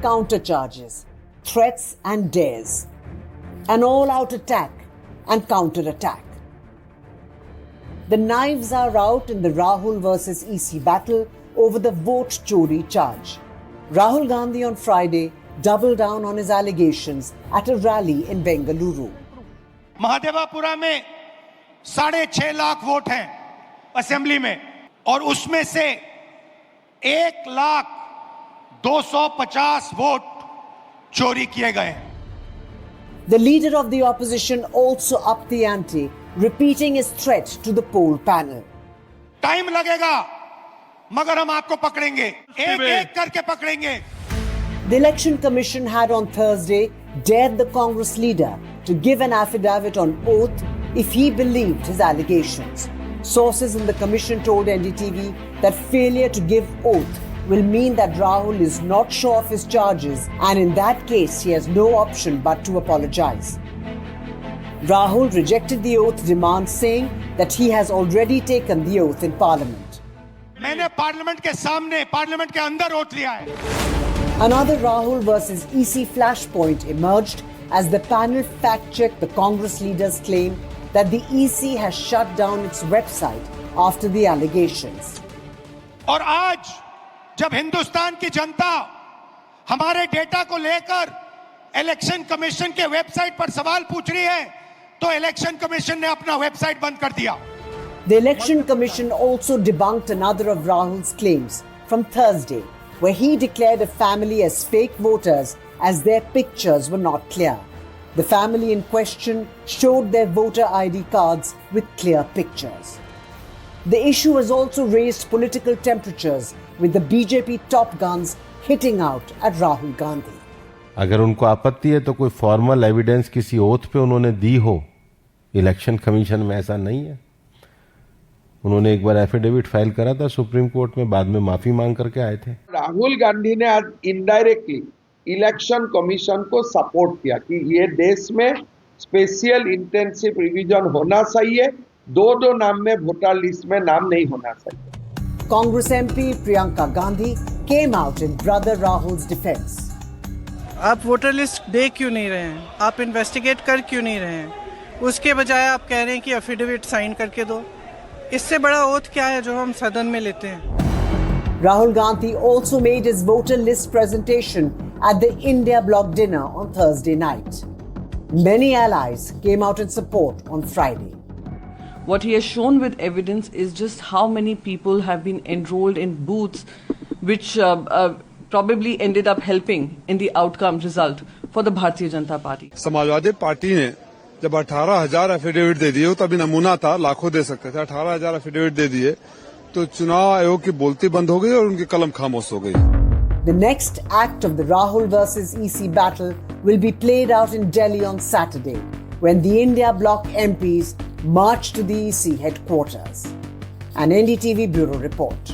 Countercharges, threats and dares. An all-out attack and counter-attack. The knives are out in the Rahul versus EC battle over the vote chori charge. Rahul Gandhi on Friday doubled down on his allegations at a rally in Bengaluru. Mahadevapura में 6.5 lakh vote हैं assembly में और उसमें से 1,250,000 vote चोरी किए गए। The leader of the opposition also upped the ante, repeating his threat to the poll panel. Time लगेगा मगर हम आपको पकड़ेंगे, एक-एक करके पकड़ेंगे। The Election Commission had on Thursday dared the Congress leader to give an affidavit on oath if he believed his allegations. Sources in the commission told NDTV that failure to give oath will mean that Rahul is not sure of his charges, and in that case he has no option but to apologize. Rahul rejected the oath demand, saying that he has already taken the oath in Parliament. मैंने parliament के सामने, parliament के अंदर oath लिया है। Another Rahul versus EC flashpoint emerged as the panel fact-checked the Congress leader's claim that the EC has shut down its website after the allegations. और आज जब हिंदुस्तान की जनता हमारे डेटा को लेकर इलेक्शन कमीशन के वेबसाइट पर सवाल पूछ रही है, तो इलेक्शन कमीशन ने अपना वेबसाइट बंद कर दिया। The Election Commission also debunked another of Rahul's claims from Thursday, where he declared a family as fake voters as their pictures were not clear. The family in question showed their voter ID cards with clear pictures. The issue has also raised political temperatures, with the BJP top guns hitting out at Rahul Gandhi. अगर उनको आपत्ति है तो कोई formal evidence किसी oath पे उन्होंने दी हो। इलेक्शन कमीशन में ऐसा नहीं है। उन्होंने एक बार एफिडेविट फाइल करा था सुप्रीम कोर्ट में, बाद में माफी मांग करके आए थे। राहुल गांधी ने आज इनडायरेक्टली इलेक्शन कमीशन को सपोर्ट किया कि ये देश में स्पेशल इंटेंसिव रिवीजन होना चाहिए, दो नाम में वोटर लिस्ट में नाम नहीं होना चाहिए। Congress MP Priyanka Gandhi came out in brother Rahul's defense. आप वोटर लिस्ट दे क्यों नहीं रहे हैं? आप इन्वेस्टिगेट कर क्यों नहीं रहे हैं? उसके बजाय आप कह रहे हैं कि एफिडेविट साइन करके दो। इससे बड़ा ओथ क्या है जो हम सदन में लेते हैं? Rahul Gandhi also made his voter list presentation at the India Bloc dinner on Thursday night. Many allies came out in support on Friday. What he has shown with evidence is just how many people have been enrolled in booths which probably ended up helping in the outcome result for the Bharatiya Janata Party. Samajwadi party ने जब 18,000 affidavit दे दिए, तभी नमूना था, लाखों दे सकते थे, 18,000 affidavit दे दिए तो चुनाव आयोग की बोलती बंद हो गई और उनकी कलम खामोश हो गई। The next act of the Rahul versus EC battle will be played out in Delhi on Saturday, when the India Bloc MPs march to the EC headquarters. An NDTV Bureau report.